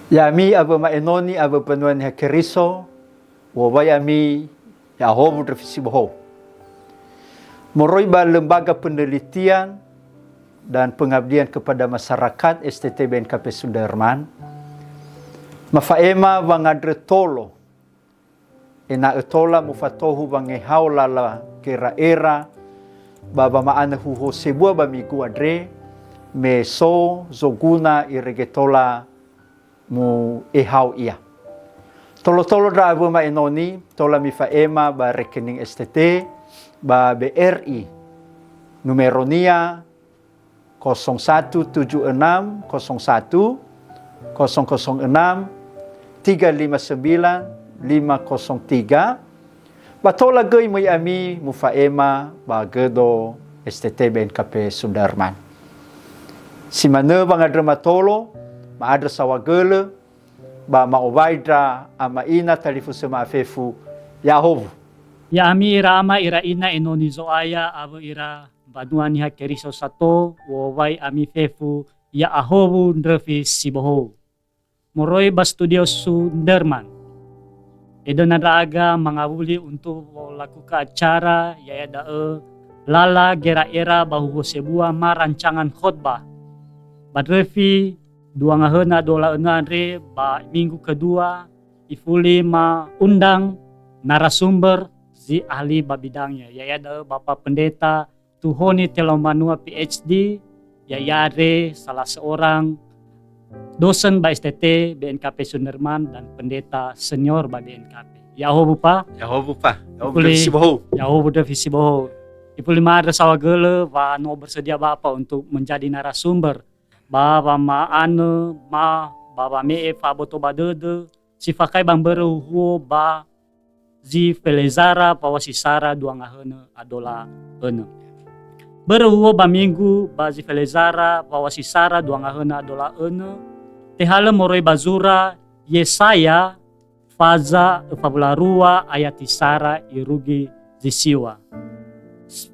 Yami aba maenoni aba penuan ya keriso, wawai ami ya hobu terfisiboho. Moroi ba lembaga penelitian dan pengabdian kepada masyarakat STT BNKP Sudirman. Mafaema bangadre tolo. Ena etola mufatohu bangehau lala kera era baba maana huho sebua bamigu adre meso zoguna iregetola mu ehau ia. Tolo-tolo da abu ma enoni tola mifaema ba rekening STT ba BRI numeronia 0176 01 006 359 503. Batola gay may ami mufaema ba gedo STT BNKP Sudirman. Si mana bang adra matolo maadra sawagele ba maubaidra ama ina talifu sema afefu Yahov. Ya ami ira ama ira ina enoni zoaya abo ira baduani ha keriso sato wawai ami fefu ya ahobu ndrefi siboho. Moroi ba studio Sudirman. Edo nadaga mangabuli untuk lakukan acara ya dae lala gera era bahu sebuah ma rancangan khotbah. Badrefi dua ngahena dola enare ba minggu kedua ifuli ma undang narasumber si ahli babidangnya ya dae Bapak Pendeta Tuhoni Telomanua PhD ya salah seorang dosen ba STT BNKP Sudirman dan pendeta senior ba BNKP. Yaho bupa. Yahov pa. Yahov Visiboho. Ipuli madra sawagele wa no bersedia Bapak untuk menjadi narasumber. Baba ma ane ma baba me fa boto badede si fakai bang beruhu ba zi felezara pawasisara dua ngahene adola ene. Beruhu ba minggu ba zi felezara pawasisara dua ngahene adola ene. Tehale moroi bazura Yesaya faza fabularua ayatisara irugi zisiwa.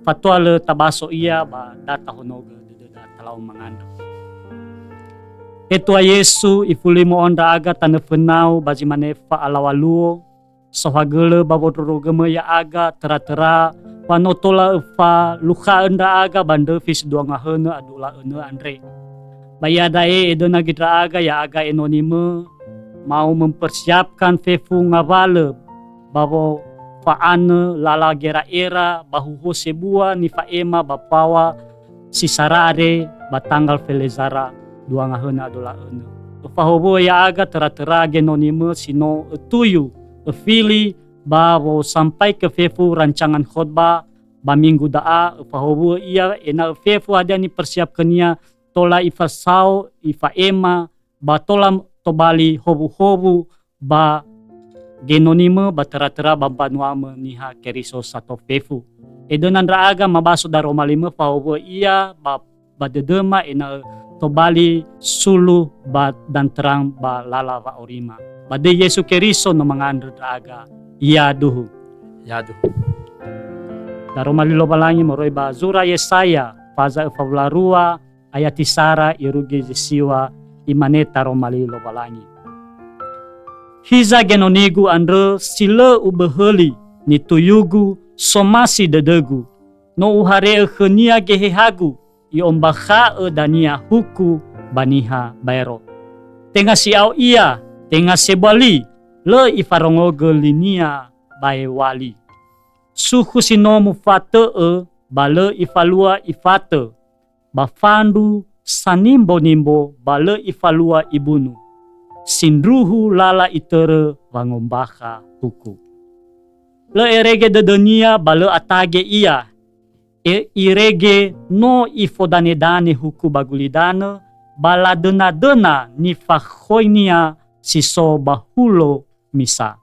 Fatwale tabaso ia ba data honoga deda talau manganda. Etua Yesu ifulimo onda aga tane fenau baji manefa alawaluo sohagele babodoro geme ya aga tera-tera panotola fa luka enda aga bande fis dua ngahene adula ene andre. Bayadae edona gidra aga ya aga enonime mau mempersiapkan fefu ngavale babo faane lala gera era bahuho sebua ni faema bapawa sisarare batanggal felezara dua ngahena adola ene. Fahobo ya aga tera-tera genonime sino etuyu efili babo sampai ke fefu rancangan khotbah ba minggu daa fahobo ia ena fefu ada ni persiapkannya tola ifasau ifaema ba tola tobali hobu-hobu ba genonime ba tera-tera ba banuame niha keriso sato fefu. Edo nandra aga mabaso daro malime fahobo ia ba dedema ena tobali sulu ba dan terang ba lala ba orima. Bade Yesu Keriso no mangandre aga iya duhu. Ya duhu. Daro malilo balangi moroi ba zura Yesaya faza favlarua ayatisara irugi zisiwa imaneta romalilo balangi. Hiza genonigu andre sile ubeheli ni tuyugu somasi dedegu no uhare khenia gehehagu i ombakha dania huku baniha bayro. Tenga siau ia, tenga sebali, le ifarongoge linia bae wali. Suhu sinomu fate bale ifalua ifate, bafandu sanimbo-nimbo bale ifalua ibunu. Sindruhu lala itere wangombakha huku. Le erege de dunia bale atage ia, irege no ifodane-dane huku bagulidane bala dena-dena ni fakhoinia siso bahulo misa.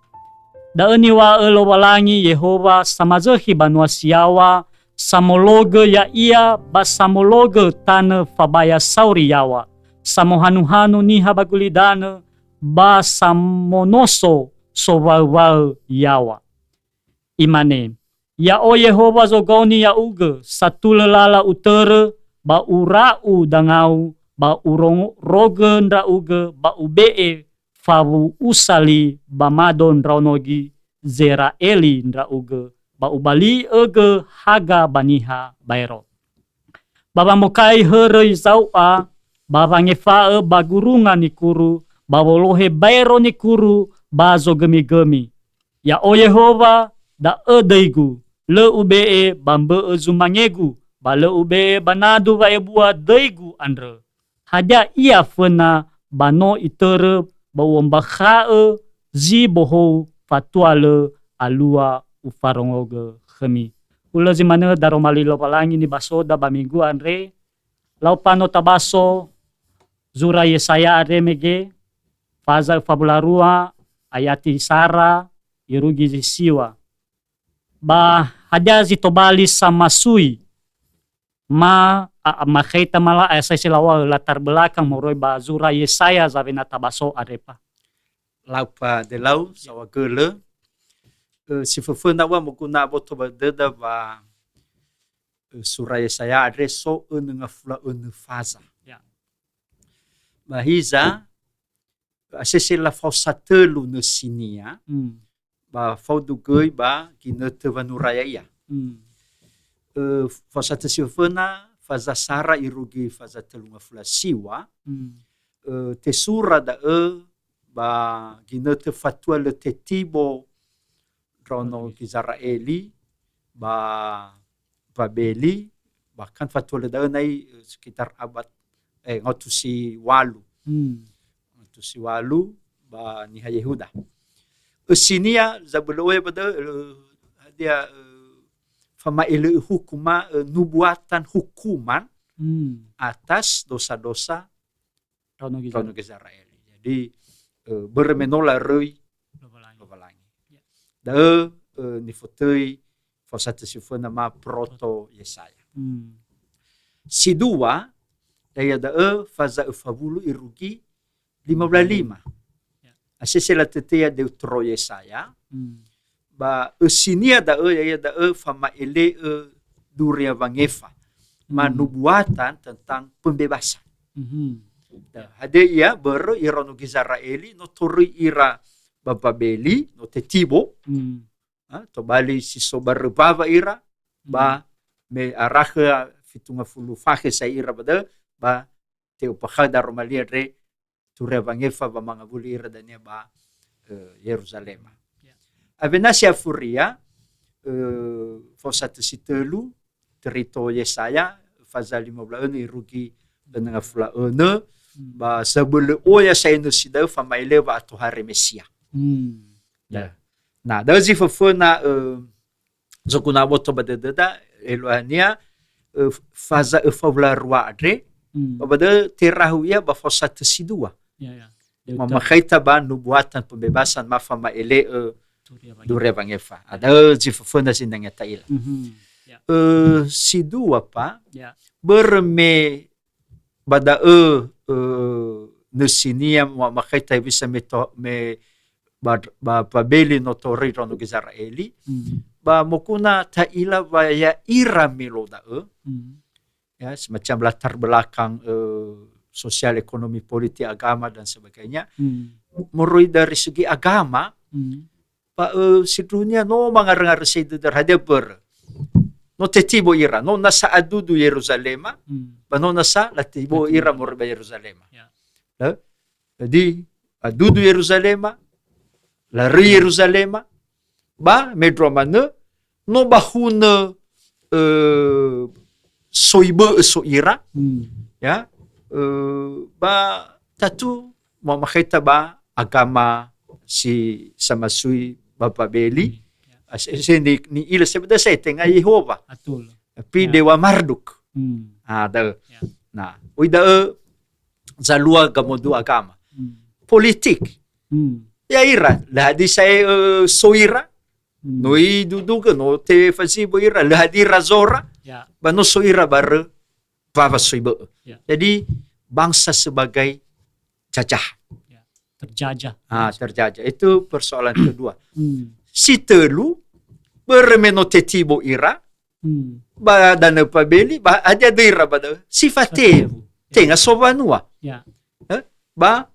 Daeni wa elo walangi Yehova samazehi banua siawa samologe ya ia basamologe tane fabaya sauri yawa samohanu-hanu niha bagulidane basamonoso sowau yawa. Imane ya o Yehova zogoni ya uge satu lelala utere ba urau dangau ba urong roge ndra uge ba ubee fawu usali bamadon raunogi zera eli ndra uge ba ubali ege haga baniha bairo. Baba mokai herei zaua baba ngefa bagurungan ni kuru bawolohe bairo ni kuru bazo gemi-gemi. Ya o Yehova da deigu le ube bambe zumangegu ba le ube banadu va ebua deigu andre. Haja ia fena bano itere bawomba khae zi boho fatuale alua ufarongoge khemi. Ula zimane daromali lo palangi ni basoda baminggu andre lau pano tabaso zura Yesaya are mege faza fabularua ayati Sara irugi zisiwa ba haja zitobali sama sui ma makhaita mala asa silawa latar belakang moroi ba zura Yesaya zavena tabaso arepa Laupa de lau sawa gele si fefena wa mukuna boto ba deda ba surah Yesaya adreso nga fula faza. Ya. Bahiza asese la fausatelu ne sinia ba faudugoi ba kinete vanuraya ya. Fausata sifena faza Sara irugi faza telu nga fula siwa. Tesura da ba ginete fatua le tetibo drono Israeli ba Babeli bahkan fatua le nai sekitar abad ngotusi walu ba niha Yehuda usinia zabeloe pada dia fama ele hukuma nubuatan hukuman atas dosa-dosa drono Israeli. Jadi bermenola roi lovalangi. Da ni fotoi fosata sifona ma proto Yesaya. Si dua daya da faza favulu irugi 55. Asese la tetea deutro Yesaya. Ba usinia da ya da fama ele duria vangefa. Manubuatan tentang pembebasan. Hade ia ber irano Israeli no tori ira bababeli no tetibo to bali si sobar bava ira ba me araha fitunga fulu fahe sa ira bada ba teo pakhada romalia re ture vangefa ba mga buli ira dania ba Yerusalem. Avenasia furia fosat sitelu terito Yesaya faza 15 irugi dengan fula ba sebelum oya sa ino sida famaile ba to hari Mesia. Na dazi fofona zokuna boto badada eloania faza fawla rua adre bada terahuya ba fosat sidua. Mama khaita ba nubuatan pembebasan ma famaile dure bangefa. Ada zi fofona sindangnya taila. Sidua pa berme bada nusinia makaita bisa me ba pabeli notori rono Israeli ba mokuna taila ba ya ira meloda ya semacam latar belakang sosial ekonomi politik agama dan sebagainya meroi dari segi agama pa sedunia no mangar-ngar seidu terhadap no tetibo ira no nasa adudu Yerusalem ba no nasa latibo ira morba Yerusalem. Jadi adudu Yerusalem lari Yerusalem ba medromane no bahuna soibe so ira ya ba tatu mau makita ba agama si samasui bapa beli ni ila sebeda saya tengah Yehova Atul. Tapi dewa Marduk ada nah uida zalua gamodu agama politik ya ira lahadi saya soira noi duduga no te fasibo ira lahadi razora bano soira bar baba soiba jadi bangsa sebagai jajah terjajah terjajah itu persoalan kedua. Si telu bermeno tetibo ira ba dana pabeli ba aja dira ba sifateu tenga sobanua ba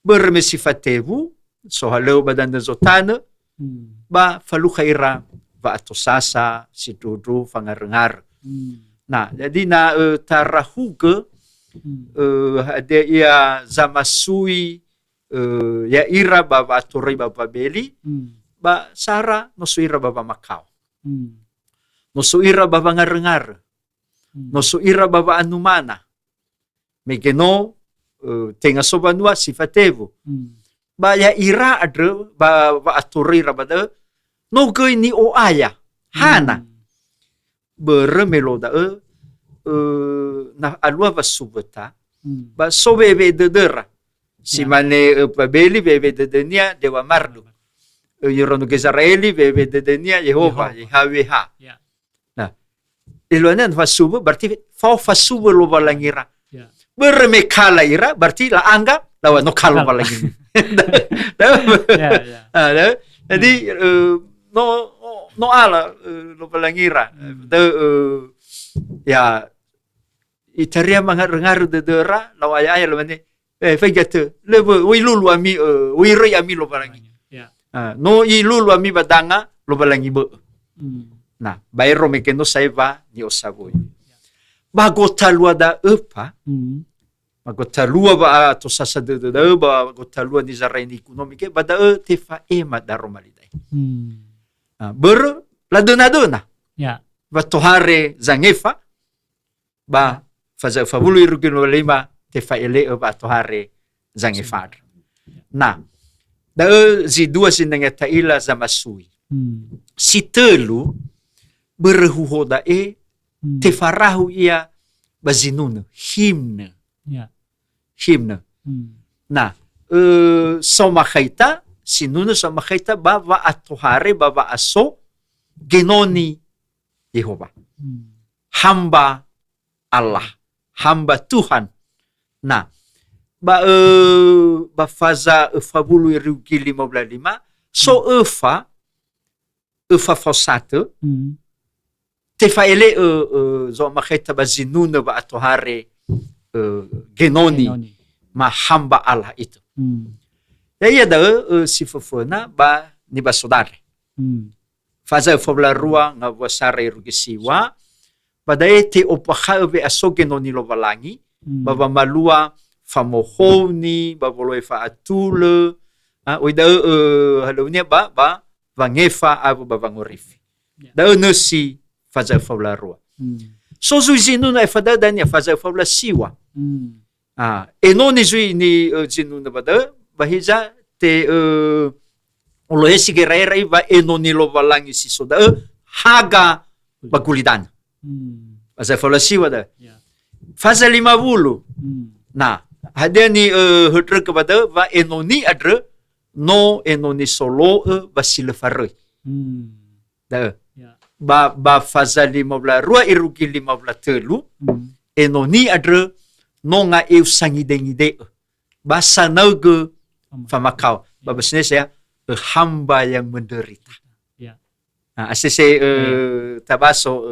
berme sifatevu so halau badan zotana ba faluka ira ba atosasa sidudu fangarengar. Nah, jadi na tarahuga ada ia zamasui ya ira ba atori ba beli ba sara no suira ba makau. No suira ba ngarengar. No suira ba anumana. Megeno tenga sobanua sifatevu. Ba ya ira adre ba atori rabada no goi ni o aya hana beremelo da na alua va subata ba so bebe de dera si mane pabeli bebe de denia dewa mardu yorono Israeli bebe de denia Yehova Yahweh. Nah iluanan va subu berarti fa subu lo balangira bereme kala ira berarti la angga lawan no kalo balangin. Jadi no ala lo balangira ya itaria mangar de dera lawaya ya lo mane fegate lebo wi lulu ami wi ri ami lo balangi no i lulu ami badanga lo balangi be. Nah bayro mekeno saiva ni osaboy bagota luada apa magotalua ba to sasa de ba gotalua ni zareni ekonomike bada te fa ema daromalidai. Ber la dona ba tohare zangefa ba faza fabulu irugino lima te fa ele ba tohare zangefa. Nah da zi dua sinanga taila zamasui si telu berhuhoda te farahu ia bazinuna himne nah somakhaita sinuna somakhaita bava atohare bava aso genoni Yehova hamba Allah hamba Tuhan. Nah ba faza fabulu irugi 55 so efa fosate te faele zo makhaita bazinuna ba atohare genoni ma hamba Allah itu. Ya da si fofona ba ni ba sodare. Faza fobla rua nga wasare rugisiwa pada te opakha be aso genoni lo balangi baba malua famohoni baboloe fa atule oida halunya ba vangefa abu bavangorifi. Da nasi faza fobla rua. So zinu na fada dania faza fobla siwa. Enoni zui ni zinu na bada bahija te oloesi gerera iba enoni lo balangi si soda haga bagulidan. Faza fobla siwa da. Faza 50. Nah, hadia ni hudre kepada va enoni adre no enoni solo basile faroi. Da. Ba faza 15 rua irugi 53 enoni adre no nga eu sangide basa nauge famakau babasnya saya hamba yang menderita. Asese tabaso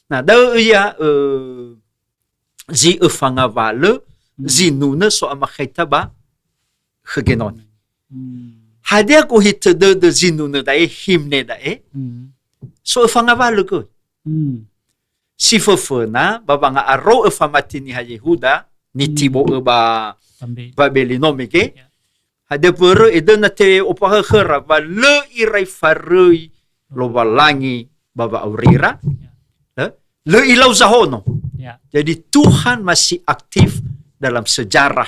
nah da ya zi fangavale zi nuna so amakhaita ba gegenon hadia ko hitede de zi nuna da himne da so fangavale ko si fofona babanga aro famatini ha Yehuda ni tibo ba belinomike hade pere edena te opaha khara ba le irai farui lo balangi baba aurira le ilau zahono. Jadi Tuhan masih aktif dalam sejarah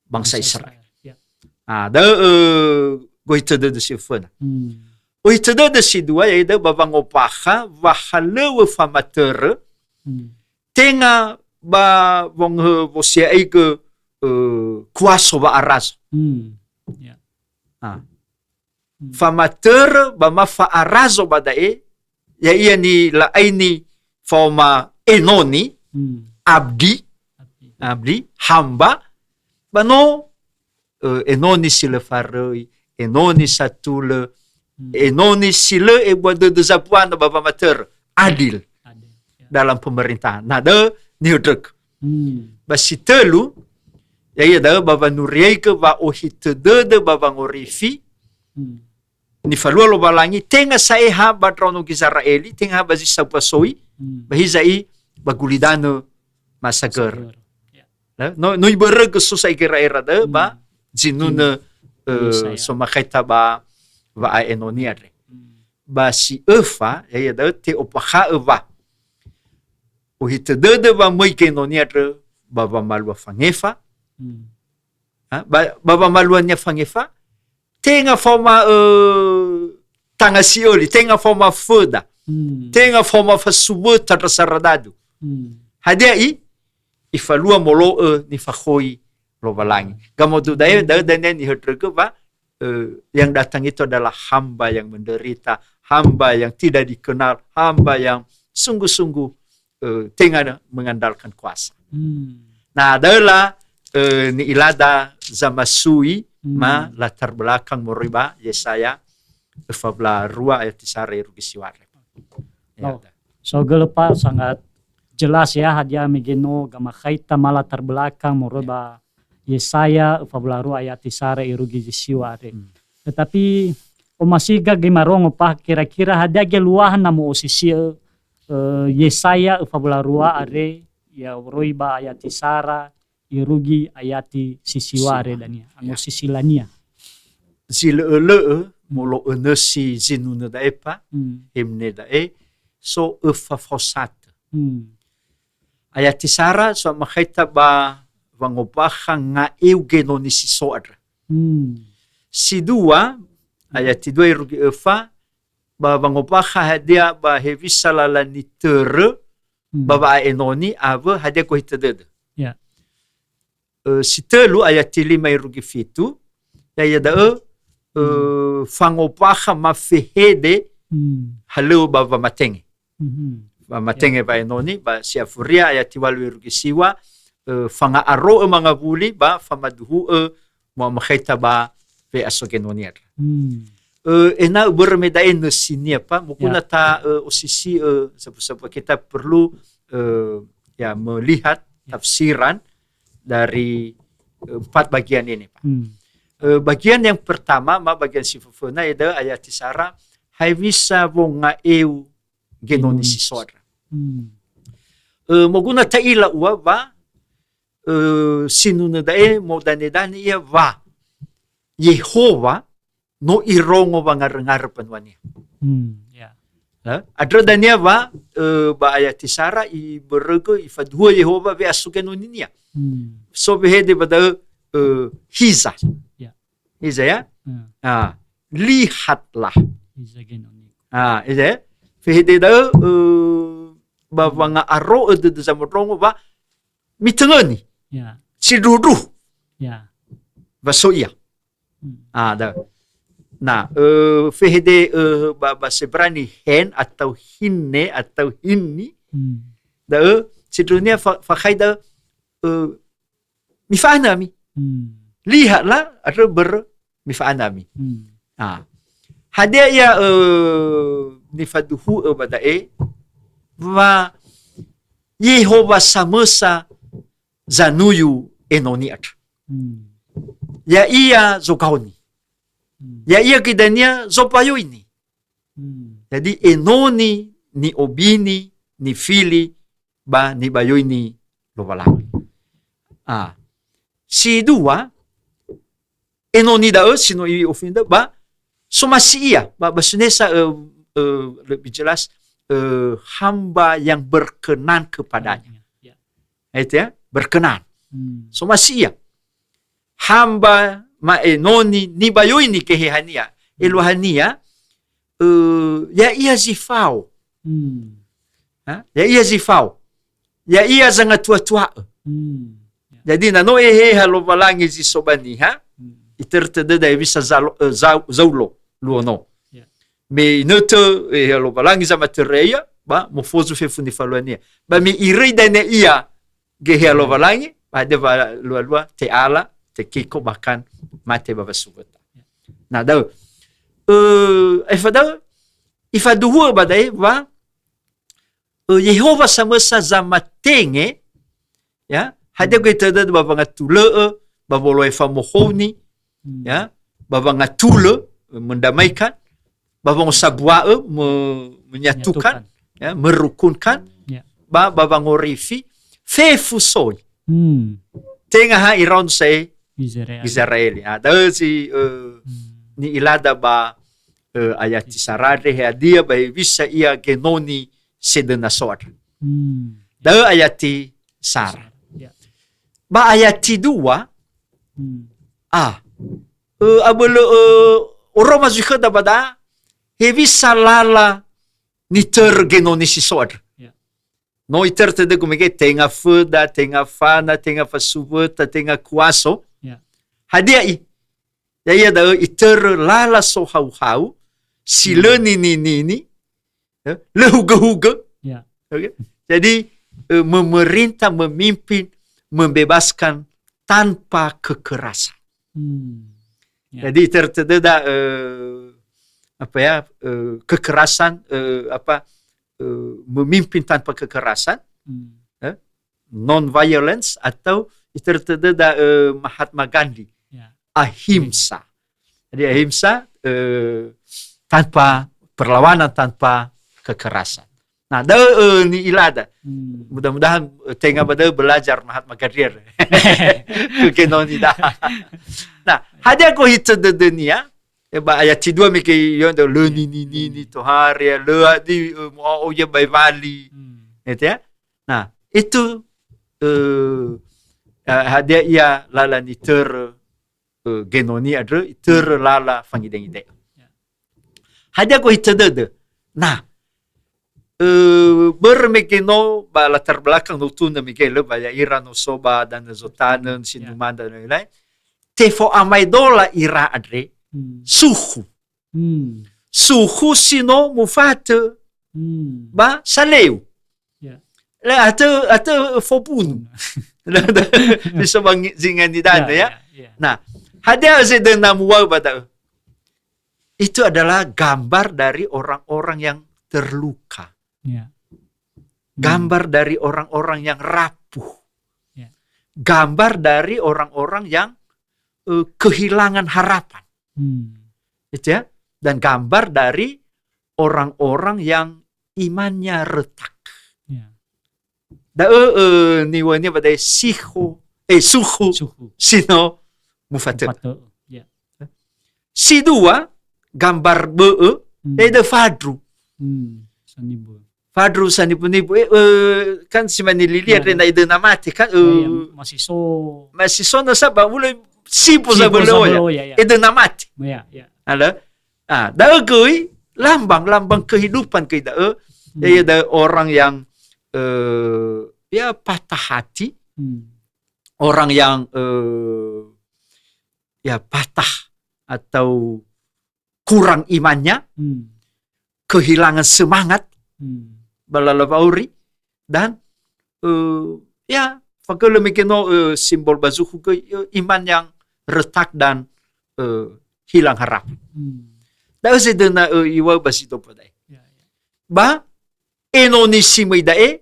bangsa Israel. Da goitede de sifona oitede de sidua ya ida babang opaha wahale famatere tenga ba wong vosia ike kuaso ba aras famatere ba mafa arazo badae ya ia ni la aini foma enoni abdi hamba bano enoni sile faroi enoni satule enoni sile buat de zapuan baba mater adil dalam pemerintahan. Nah, de niudrek. Basi telu Ya da baba nuriai ke ba ohitede baba ngorifi ni falua lo balangi tenga saeha badrano Israeli tenga bazi sabasoi bahizai bagulidano masager. No ibereg susai kira-ira da ba jinuna somakaita ba a enoniare. Ba si efa ya da te opaha eva. Ohitede ba moi ke enoniare baba malua fangefa. Baba maluannya fangefa tenga forma tanga sioli tenga forma foda tenga forma fasubu tarasaradado hadia ifalua molo ni fakhoi lo balangi gamodu daya dan ni hedrege ba yang datang itu adalah hamba yang menderita, hamba yang tidak dikenal, hamba yang sungguh-sungguh tengah mengandalkan kuasa. Nah adalah ni ilada zamasui ma latar belakang moriba Yesaya 14 ayat 3 rugisiware. So gelepa sangat jelas ya hadia megeno gama khaita malatar belakang moriba Yesaya 14 ayat 3 rugisiware. Tetapi masih gimarongo pa kira-kira hadia ge luahan namu osisi Yesaya 14 are ya roiba ayat 3 irugi ayati sisiware dania ango sisilania zile molo si zinuna da epa himne da so fafosat ayati sara so makhaita ba vangopaha nga eugeno ni sisoadra si dua ayati 2 irugi ba vangopaha hadia ba hevisala ni tere baba enoni ava hadia ko hitadede si telu ayat 5 irugi fitu ya da fangopaha mafehede halu baba matenge ba matenge ba enoni ba siafuria ayat 8 irugi siwa fanga aro mga buli ba famaduhu mo makhaita ba ve asogenonier ena bermedain sini apa mukuna ta osisi sebuah kita perlu ya melihat tafsiran dari 4 bagian ini, Pak. Bagian yang pertama, bagian sifufuna ada ayat isara, haivisa wonga eu genoni sisora. Moguna taila uwa ba, sinuna dae modanedani ia va, Yehova no irongo bangar-ngar panwania. Adra dania ba ayat isara i berego ifadhua Yehova ve asugenoninia. So behede pada hiza ya lihatlah ide behede da bawanga aro de zamodrongo ba mitengeni sidudu basoia da nah fehede bahasa Ibrani hen atau hinne atau hinni da sidurnya fakhaida mifanami lihatlah atau mifanami hadia ya nifaduhu badae wa Yehova samesa zanuyu enoniat ya ia zokaoni ya ia kidania zopayo ini jadi enoni ni obini ni fili ba ni bayo ini lobalang si dua enoni da sino i ofinda ba somasia ba basunesa lebih jelas hamba yang berkenan kepadanya itu ya berkenan somasia hamba ma enoni ni bayo ini kehehania elohania ya ia zifau ya ia zifau ya ia zanga tua-tua jadi nano halo balangi zisobani itertede da bisa zaulo luono me noto halo balangi za matereia ba mofozu fe fundi faluania ba mi iri dane ia ge halo balangi ba de ba lua te ala te kiko bahkan mate baba subata na da ifadu badai ba Yehova samesa zamatenge ya hadia ko tada baba ngatule baboloi famohoni, ya, babang ngatule mendamaikan, babang sabuae menyatukan, ya, merukunkan, Ya. babang orifi, fefusoi. Tengah ha iron say Israel. Israel. Ada si ni ilada ba ayat sarade he dia ba visa ia genoni sedena sor. Da ayat sar. Ya. Ba ayat dua abelo Roma zuha da bada he visa lala ni ter genoni si sor. Ya. No iter tede kumike tenga fuda, tenga fana, tenga fasuveta, tenga kuaso. Ya. Hadia i. Ya da iter lala so hau si le ni le huga. Ya. Okay? Jadi memerintah, memimpin, membebaskan tanpa kekerasan. Ya. Jadi terteda kekerasan memimpin tanpa kekerasan, non violence atau terteda Mahatma Gandhi, Ya. ahimsa. Jadi ahimsa tanpa perlawanan, tanpa kekerasan. Nah, ni ilada. Mudah-mudahan tengah pada belajar Mahatma Gandhi. Kenoni dah. Nah, hadia ko hita de dunia. Ba ayat dua mike yon de le ni to hari le di mo ya bai vali. Itu ya. Nah, itu hadia ia lala ni ter genoni ada ter lala fangideng ide. Hadia ko hita de. Nah, bermekino ba latar belakang no tunda Miguel ba ya Iran no soba dan zotanen sinuman dan lain-lain. Tefo amai dola ira adre suhu. Suhu sino mufate ba saleu. Ya. La atau fopun. Bisa bang zingan di dana ya. Nah, hadia sedena muwa bata. Itu adalah gambar dari orang-orang yang terluka. Ya. Gambar dari orang-orang yang rapuh. Ya. Gambar dari orang-orang yang kehilangan harapan. Itu ya. Dan gambar dari orang-orang yang imannya retak. Ya. Da niwanya pada suhu sino mufate. Ya. Si dua gambar de fadru. Sanibu. Fadru sanibu kan si manililia Ya. na ide namati kan Masih so na saba mulai sipo sa belo ya. Ide namati. Ya. Ya. Ala dagoy lambang kehidupan kita ya ada orang yang ya patah hati, orang yang ya patah atau kurang imannya, kehilangan semangat, balalabauri, dan ya fakir mikino simbol bazuhu ke iman yang retak dan hilang harapan. Dah sedena iwa basito padai. Ba enonisi maidae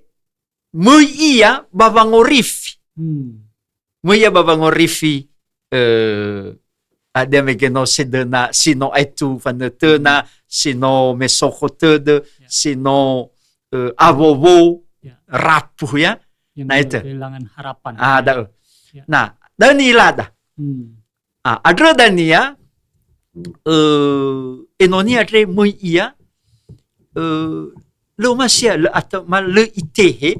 muia babangorifi. Muia babangorifi ada mikino sedena sino itu fanetena sino mesokotede sino abobo rapuh ya. Yang Nah, itu. kehilangan harapan. Ada. Ya. Nah, dan ilada. Ada dania enonia re muia lo masia le atau mal le itehe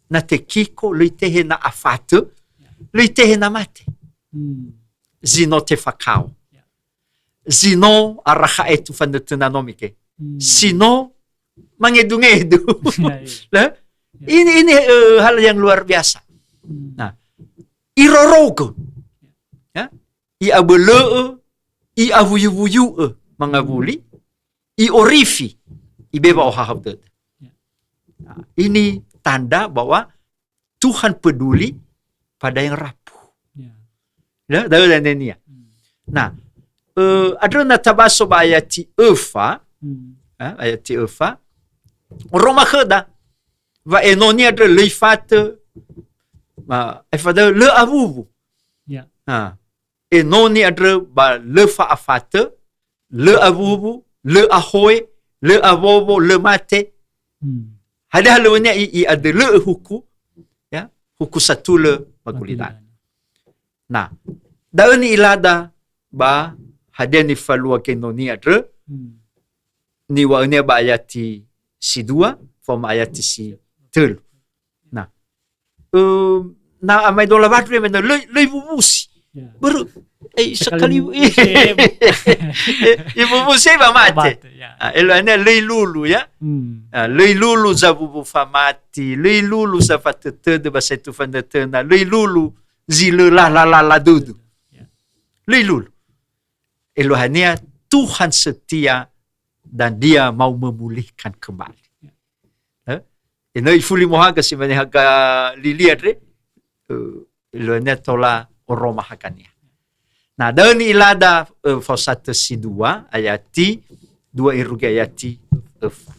na te kiko le itehe na afatu le itehe na mate zino te fakao zino araha etu fanetuna nomike sino mangedu-ngedu. Lah, ini hal yang luar biasa. Nah, irorogo ya i abele i avuyu mangabuli i orifi i beba ohahabdet. Nah, ini tanda bahwa Tuhan peduli pada yang rapuh. Ya, dari ini ya. Nah, ada natabaso ba ayati Efa, ayati Efa. Roma khada va enonia de leifat ma efada le abubu. Ya. Enoni adre ba le faafata, le abubu, le ahoy, le avovo, le mate. Hada halawanya i ada le huku, ya, huku satu le magulidan. Nah, daun ni ilada ba hada ni falua kenoni adre, ni wa ni ba ayati si dua, form ayati si telu. Nah, na amai dola batri mena le bubusi. Baru sekali ibu bubusi ba mate. Elo ane le lulu ya. Le lulu za bubu famati, le lulu za fatete de ba setu fandatena, le lulu zile la dudu. Le lulu. Elo hanya Tuhan setia dan dia mau memulihkan kembali. Ino ifuli mohaga si haga liliat re. Ilo netola oroma hakania. Nah, daun ilada fosata si dua ayati dua irugi ayati efa.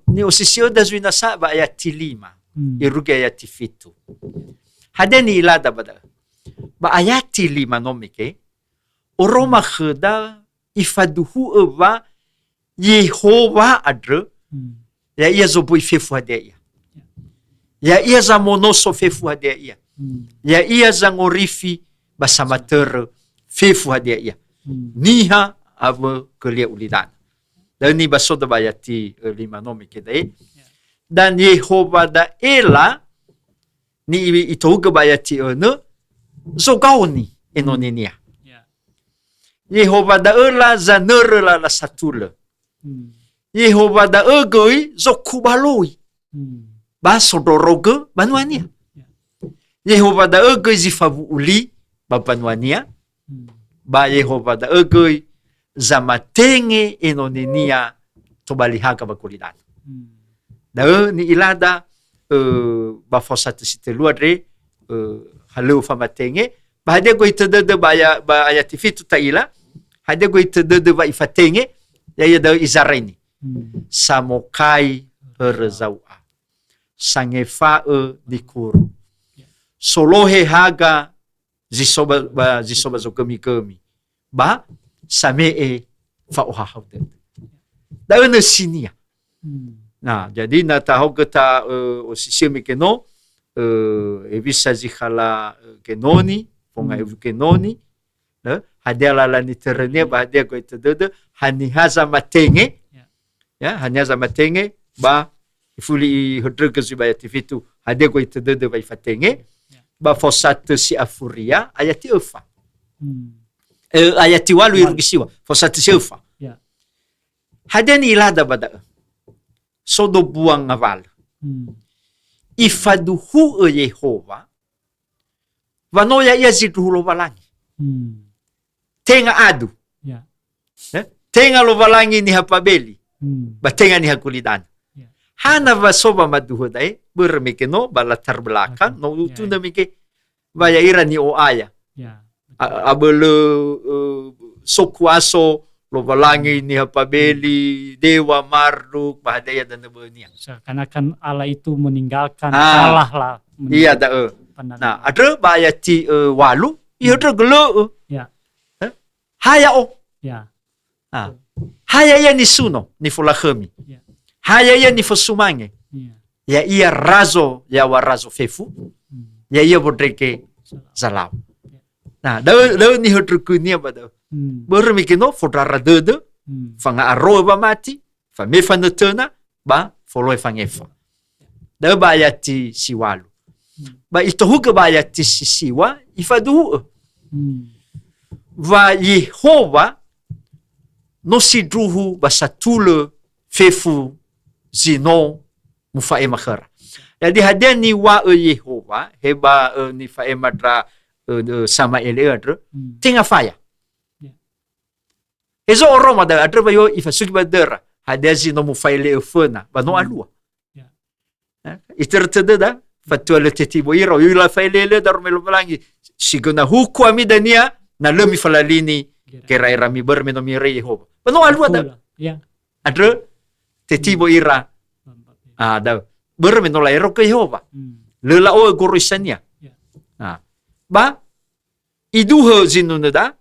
Ni osisio da zuina sa ba ayati 5 irugi ayati 7. Hada ni ilada bada. Ba ayati 5 nomike oroma kheda ifaduhu eva Yehova adre ya ia zobo ifefu hada ia. Ya ia za monoso fefu hadia ia. Ya ia za ngorifi basamater fefu hadia ia. Niha ava kelia ulidan. Dan ni basoda bayati 5 nomi kedai. Dan Yehova da ela ni itohuga bayati ene zogauni enoninia. Yehova da ela za nerela la satula. Yehova da egoi zokubaloi. Ba sodoroga banuania. Yehova da egoi zifavu uli ba banuania. Ba Yehova da egoi zamatenge enonenia tobalihaga ba kulidan. Da ni ilada ba fosata sitelua re halu famatenge ba hade goi tedede ba ayati fitu taila hade goi tedede ba ifatenge ya da izareni samokai herzaua sangefa nikuru solohe haga zisoba zo kami ba samee fa ohahaudet da ene sinia. Nah, jadi na tahu kita osisi mikeno evisa zikhala kenoni ponga evu kenoni hadia la ni terenia ba hadia ko itedede hani haza matenge ya hani haza matenge ba ifuli hodrega zibaya tivitu hadia ko itedede ba ifatenge ba fosat si afuria ayati ufa ayati walu irugisiwa fosat si ufa hadia ni ilada bada sodo buang aval. Ifaduhu Yehova vanoya ia zidruhu lo valangi. Tenga adu. Tenga lo valangi ni hapabeli. Batenga ni hakulidan. Hana vasoba maduho dai bermekeno balatar belakang no utunda mike vaya ira ni oaya. Abele sokuaso lo valangi ni hapabeli dewa Marduk bahadaya dan nebenia. Seakan-akan Allah itu meninggalkan kalah lah. Iya da. Nah, ada bayati walu, iya ada gelo. Ya. Haya o. Ya. Haya ya ni suno ni fulahemi. Ya. Haya ya ni fosumange. Ya iya razo ya warazo fefu. Ya iya bodreke zalau. Nah, da ni hodruku ni abada. Bermikino fodara dede fanga arroa ba mati fa me fa netena ba follow fangefa da ba yati siwalu ba itohuga ba yati siwa ifadu va Yehova no sidruhu ba satule fefu zino mufae makhara. Jadi hadia ni wa Yehova heba ni fae madra sama eleadre tinga faya. Ezo oroma da adre bayo ifasuki badera hadezi no mufaile efena bano alua. Itertede da fatuale tetibo iro yula faile dar melo balangi sigona huku amidania na lemi falalini kera mi bermeno mi Yehova. Bano alua da. Adre tetibo ira da bermeno la ero ke Yehova. Lela o gorisania. ba iduha zinunada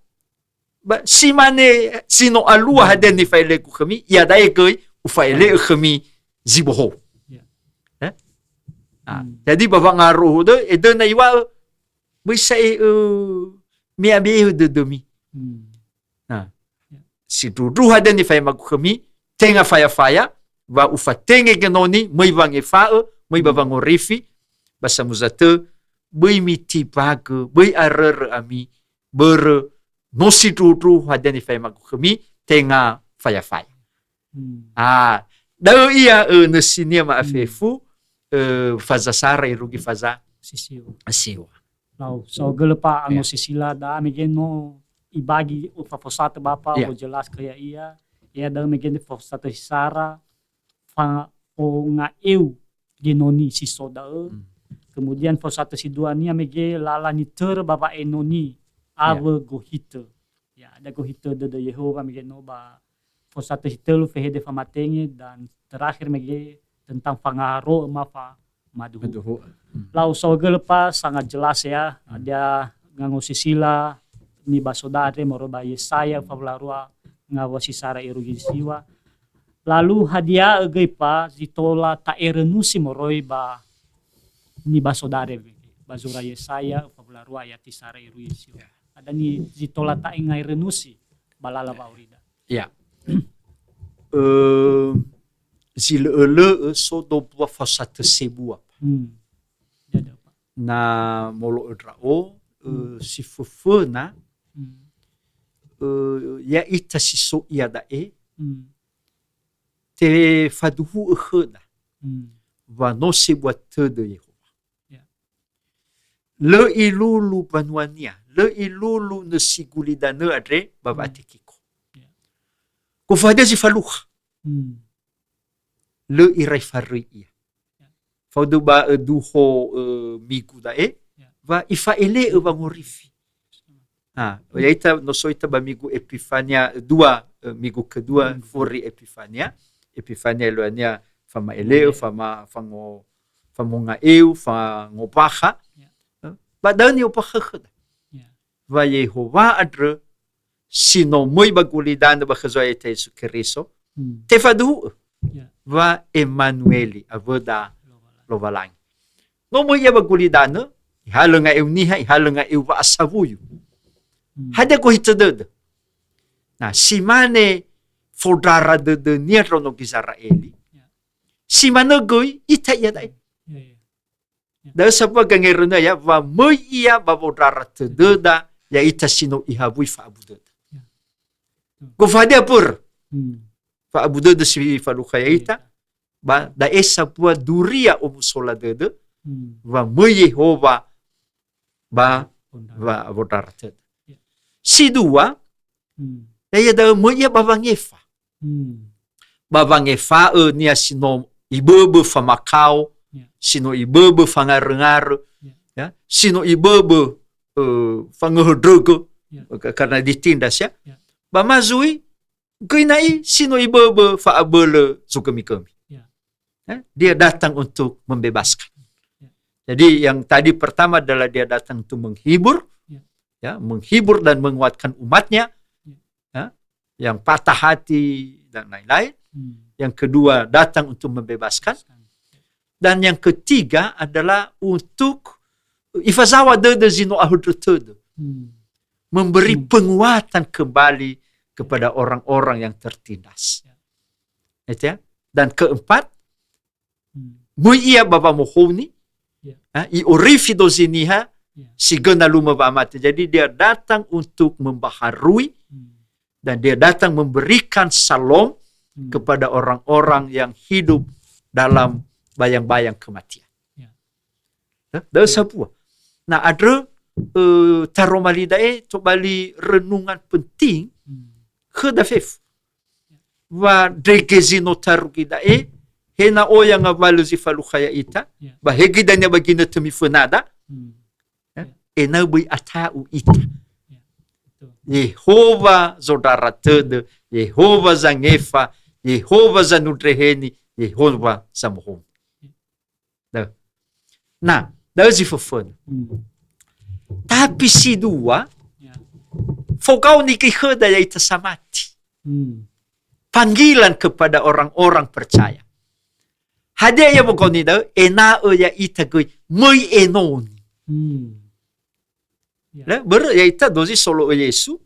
ba simane sino alua haden ni faile ku kami ya dai koi ufaile kami ziboho. Jadi baba ngaruh do edo na iwa bisa mi abi de demi. Si dudu haden ni faile ku kami tenga faya va ufa tenge genoni mai vange faa mai baba ngorifi basa muzate bai miti baga bai arer ami ber no si dudu haden ni faile ku kami tenga faya. Dau ia na sinia ma afefu faza sara irugi faza siwa. Lau so gelepa ango sisila da megeno ibagi ufafosate bapa o jelas kaya ia da megeno fosate sara fa o nga eu genoni si soda kemudian fosate si dua nia mege lala ni ter bapa enoni ave gohite ya ada gohite de Yehova megeno ba fosate si telu fehede famatenge dan terakhir mege tentang fangaro mafa maduhu. Lau soge lepas sangat jelas ya. Dia ngango sisila ni basodare moroba Yesaya favlarua ngawasi sara irugi siwa. Lalu hadia egei pa zitola ta erenusi moroi ba ni basodare bazura Yesaya favlarua ayati sara irugi siwa. Ada ni zitola ta ingai renusi balala baurida. Ya. Zile so do bua fosate sebua. Na molo drao si fufuna ya ita si so ia dae te faduhu khna va no sebua te de Yehova. Le ilulu panuania le ilulu ne sigulida ne adre babate kiko. Ko fade si faluha. Le irai farri ia. Faudu ba duho migu dae va ifa ele ba ngorifi. Yaita no soita ba migu epifania dua migu kedua furi epifania eloania fama ele fama fango famonga eu fa ngopaha. Ba dani opaha khada. Va Yehova adre sino moi bagulidan ba khazoi te Yesu Kristo. Te fadu va Emanueli avoda lovalang. No mo ia bagulidana ihalanga euniha ihalanga eu va asavuyu. Hada ko hitaded. Na simane fodara de nierro no Israeli. Simane goi ita ia dai. Da sapa gangeruna ya va mo ia ba fodara tededa ya ita sino ihavui fa abuded. Ko fadia pur. Fa abudo de si falukhaya ita ba da esa pua duria o musola dede va mo Yehova ba vodarate si dua ya da mo ya babangefa nia sino ibebe fa makau sino ibebe fa ngarengar ya sino ibebe fa ngodrogo karena ditindas ya ba mazui Kuinai sino ibebe fa abele sukami-kami. Dia datang untuk membebaskan. Jadi yang tadi pertama adalah dia datang untuk menghibur, menghibur dan menguatkan umatnya, yang patah hati dan lain-lain. Yang kedua datang untuk membebaskan, dan yang ketiga adalah untuk ifazawa de zino ahudrutudu, memberi penguatan kembali kepada orang-orang yang tertindas. Itu ya. Dan keempat, muia baba mohoni, i orifi doziniha, sigena luma bamate. Jadi dia datang untuk membaharui dan dia datang memberikan salam kepada orang-orang yang hidup dalam bayang-bayang kematian. Dah sapua. Nah, ada taromalidae tobali renungan penting khedafef va dregezino tarugidae hena oya nga valuzi falukhaya ita ba hegidanya bagina temifunada enabui atau ita Yehova zodara tede Yehova zangefa Yehova zanudreheni Yehova zamohom. Nah, dazi fofon Tapi si dua, Ya. fogau ni kikhe daya ita samati. Panggilan kepada orang-orang percaya. Hadia ya fogau ni da, ena ya ita gui, mui enoni. Ya. Ber ya ita dozi solo Yesu,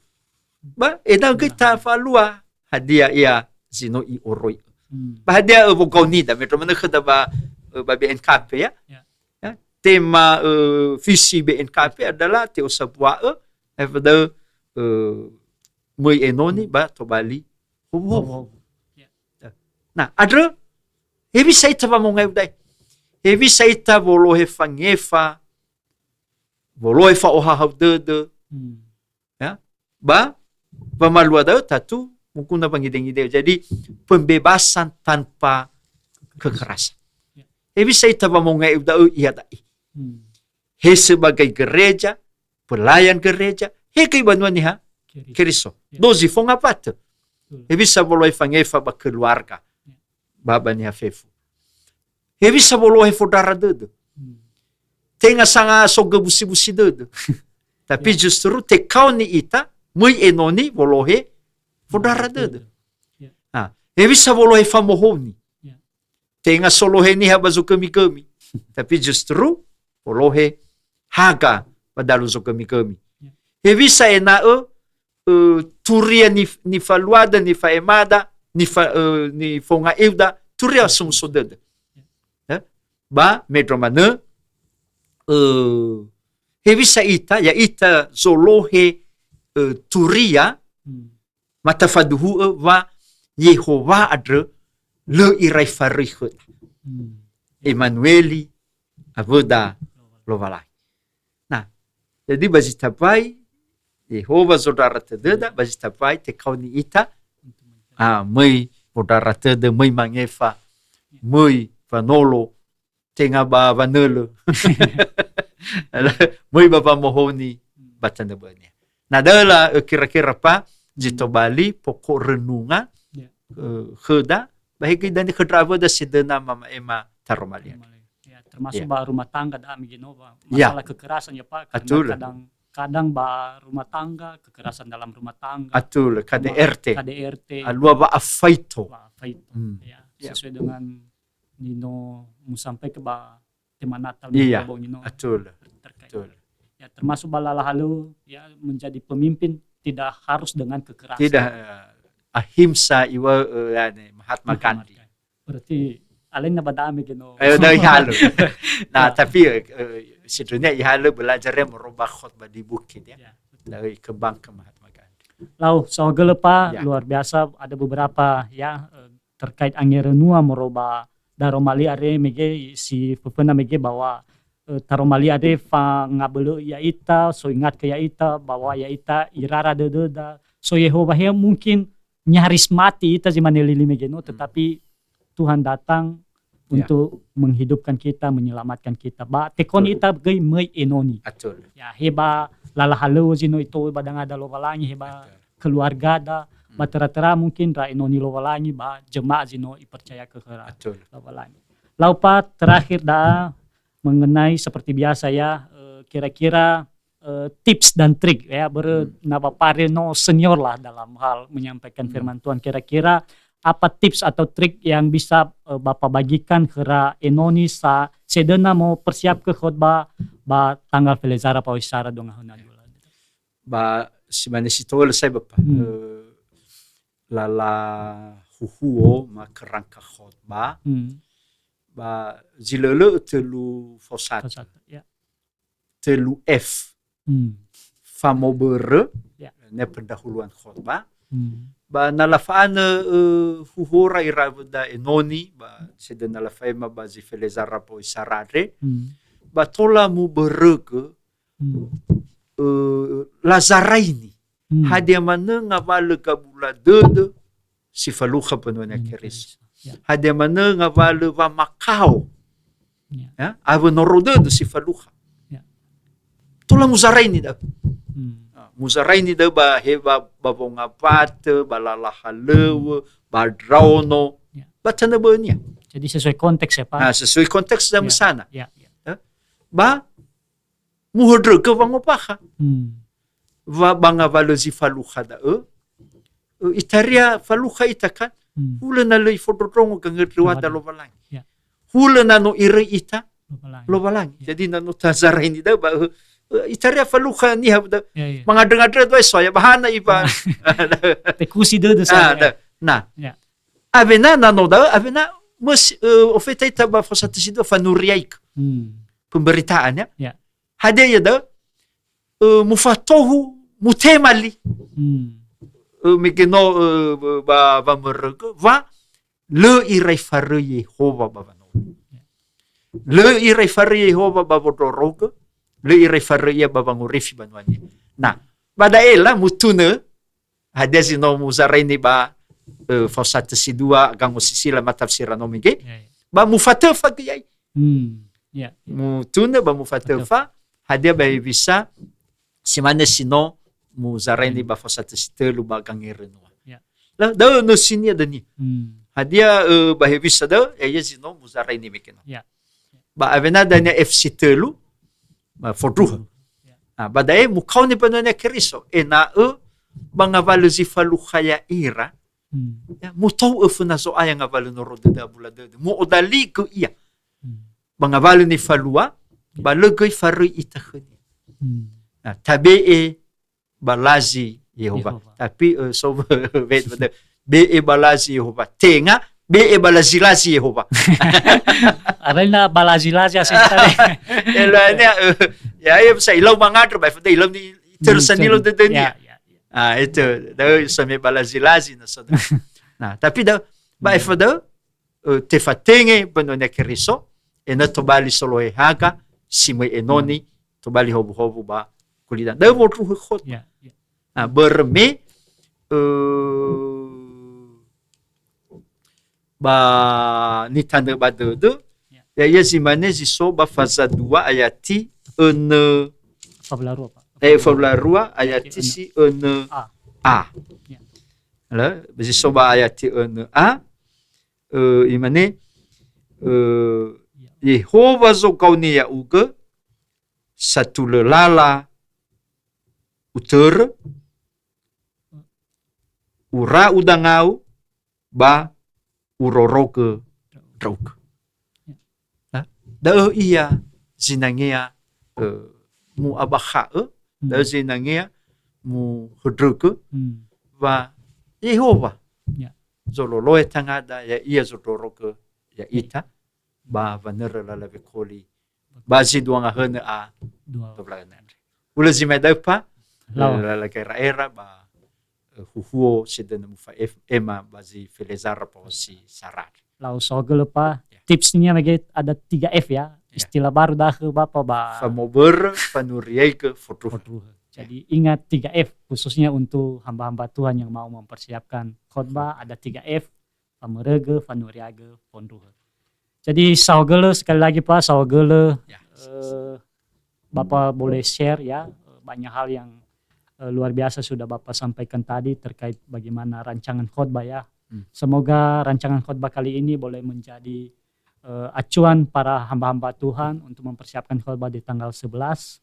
ba ena gui ta falua. Hadia ya zino i oroi. Ba hadia fogau ni da, metro mana khada ba BNKP ya. Ya. Tema visi BNKP adalah teo sabua pada mui enoni ba to Bali. Ya. Nah, ada hebi saita ba mongai dai. Hebi saita volo he fangefa. Volo he fa oha hau de. Ya. Ba pamalua da tatu mukuna pangide-ngide. Jadi pembebasan tanpa kekerasan. Hebi saita ba mongai da iya dai. He sebagai gereja, pelayan gereja, he kay banua niha Kristo. Dozi fonga pat. He bisa boloi fangefa ba keluarga. Baba niha fefu. He bisa boloi fodara dedo. Tenga sanga soga busi-busi dedo. Tapi justru te kau ni ita mui enoni boloi fodara dedo. Ah, he bisa boloi famohoni. Tenga solohe niha bazu kami-kami. Tapi justru polohe haga padalu so kami-kami. He bisa ena turia ni faluada ni faemada ni fonga euda turia sungsodeda. Ba medro mana he bisa ita ya ita zolohe turia matafaduhu va Yehova adre le irai farihut. Emanueli avoda lovalai. Nah, jadi bagi tapai Yehova saudara tededa bagi tapai te kau ni ita mei saudara tede mei mangefa mei vanolo tenga ba vanelo mei bapa mohoni batanda bania. Nah, adalah kira-kira pa jito Bali pokok renungan kheda bahiki dan kedrava da sidena mama ema taromalian. Ya, termasuk ba rumah tangga da amigino ba masalah kekerasan ya Pak, karena kadang ba rumah tangga, kekerasan dalam rumah tangga. Atul, KDRT. Alua ba afaito. Ya, sesuai dengan Nino sampai ke ba tema Natal Nino. Atul. Terkait. Ya, termasuk balala halu ya menjadi pemimpin tidak harus dengan kekerasan. Tidak ahimsa iwa Mahatma Gandhi. Berarti alin na badami gino. Ayo dari halu. Nah, tapi sebenarnya ihalo belajarnya merubah khotbah di bukit ya. Dari kebang ke Mahatma Gandhi. Lau sogele pa luar biasa, ada beberapa ya terkait angerenua merubah daromali are mege si pepena mege bahwa taromali ade fa ngabelo ya ita so ingat ke ya ita bahwa ya ita irara dededa so Yehova ya mungkin nyaris mati ita zaman lili megeno, tetapi Tuhan datang untuk menghidupkan kita, menyelamatkan kita. Ba tekon ita gay mei enoni. Atul. Ya heba lala halu zino itu badang ada lovalangi heba keluarga da ba tera-tera mungkin ra enoni lovalangi ba jemaah zino ipercaya ke hera lovalangi. Laupa terakhir da mengenai seperti biasa ya kira-kira tips dan trik ya napa pareno senior lah dalam hal menyampaikan firman Tuhan. Kira-kira apa tips atau trik yang bisa Bapak bagikan kera enoni sa sedena mau persiap ke khotbah ba tanggal Felezara pawisara dong ahuna dula. Ba si mana si tol saya Bapak. Lala huhuo ma kerangka khotbah. Ba zilele telu fosat. Ya. Telu F. Famobere ne pendahuluan khotbah. Ba nalafaan huhora iravda enoni ba seden nalafaima ba zi Felezara po isarare ba tola mu berege lazaraini hadia mana ngavale kabula dede si faluha penuhnya keris hadia mana ngavale va makao ya ave norodede si faluha tola muzaraini da muzaraini da ba heba babonga pate balalaha lewe badraono batana banya. Jadi sesuai konteks ya Pak. Sesuai konteks dan sana. Ya. Ba muhodro ke wangopaha Hmm. va banga valozi faluha da itaria faluha itakan Hmm. hula na lei fododrongo ka ngedriwa da lobalang Ya. hula na no ire ita Lupa lagi. lobalang Ya. jadi na no tazara ini da ba itaria faluha ni ha da Ya, ya. mga dengar do soya bahana iba Tekusi deh da na Ya. avena na no da avena mus ofeta ita ba fosata sido fanuriaik Hmm. pemberitaan ya Ya. hadia da mufatohu mutemali Hmm. migeno ba merege va le irai fare Yehova ba vano le irai fare Yehova ba bodoroge le irai fare ya ba bangurefi banwani na bada ela mutune hadia zino muzaraini ba fosata si dua gango sisila matafsira no mige Ya, ya. ba mufate fa gayai Hmm. Ya. mutune ba mufate fa hadia ba bisa simane sino muzaraini ba fosata si telu ba gangirenwa Ya. la da no sini ada ni Hmm. hadia ba bisa da ya zino muzaraini mikeno Ya. ba avena da ne FC telu ba fodruha Ya. ba da mukau ni pano ne keriso na banga valuzi faluhaya ira Hmm. ya mutau funa so aya ngavalu no roda da bula de mo odali ko iya Hmm. banga valu ni falua ba legoi faru itakhani Hmm. tabe balazi Yehova. Yehova. Tapi so wait betul. Be balazi Yehova. Tenga be balazi Yehova. Arena balazi-lazi asin tadi. Elanya ya bisa ilau mangadro ba fada ilau ni terusan ilau de dunia. Ya, ya. Itu dah sampai balazi na sada. Nah, tapi dah ba fada te fatenge banonya keriso ena to bali solo e haka simoi enoni to bali hobu ba kulidan. Dah mo tru khot. Ya, ya. Berme ba ni tanda ba de ya ya zimane ziso ba faza 2 ayati ene Fabularu apa? fabula rua ayati si ene A. a Ya. la ziso ba ayati ene a imane Yehova zo kauni ya uga satu lelala utara ura udangau ba uroroke drauk. Da iya zinangia mu abaha da zinangia mu hudruke Hmm. ba Yehova. Ya. Zololo tangada ya iya zoloroke ya ita ba vanera la vekoli ba ziduanga hene a Dua. doblanan. Ula zimedapa Lau. la era ba huhuo sedena mufa ema bazi felezar po si sarar. Lau sogel pa. Ya. Tipsnya lagi ada 3F ya. Istilah baru dah ke Bapak ba. Famober panuriai ke foto. Jadi ingat 3F khususnya untuk hamba-hamba Tuhan yang mau mempersiapkan khotbah ada 3F. Pamerege, fanuriage, pondruhe. Jadi saugele sekali lagi Pak, saugele Ya. Bapak boleh share ya banyak hal yang luar biasa sudah Bapak sampaikan tadi terkait bagaimana rancangan khotbah ya. Semoga rancangan khotbah kali ini boleh menjadi acuan para hamba-hamba Tuhan untuk mempersiapkan khotbah di tanggal 11.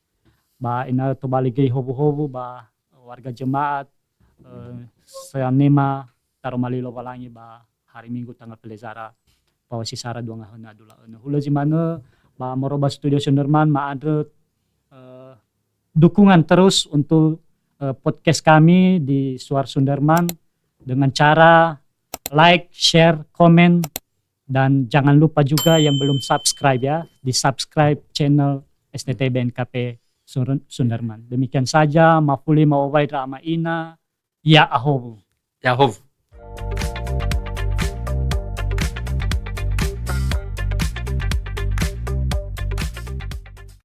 Ba ina to baligay hobu-hobu ba warga jemaat Seanema Tarumalilo Walangi ba hari Minggu tanggal pelezara bahwa si Sara dua ngahuna dula hula jimana ba Moroba Studio Sunderman ma ada dukungan terus untuk podcast kami di Suar Sunderman dengan cara like, share, komen, dan jangan lupa juga yang belum subscribe ya, di subscribe channel STT BNKP Sunderman. Demikian saja, mafuli mawawai rama ina, ya ahobu. Yahov.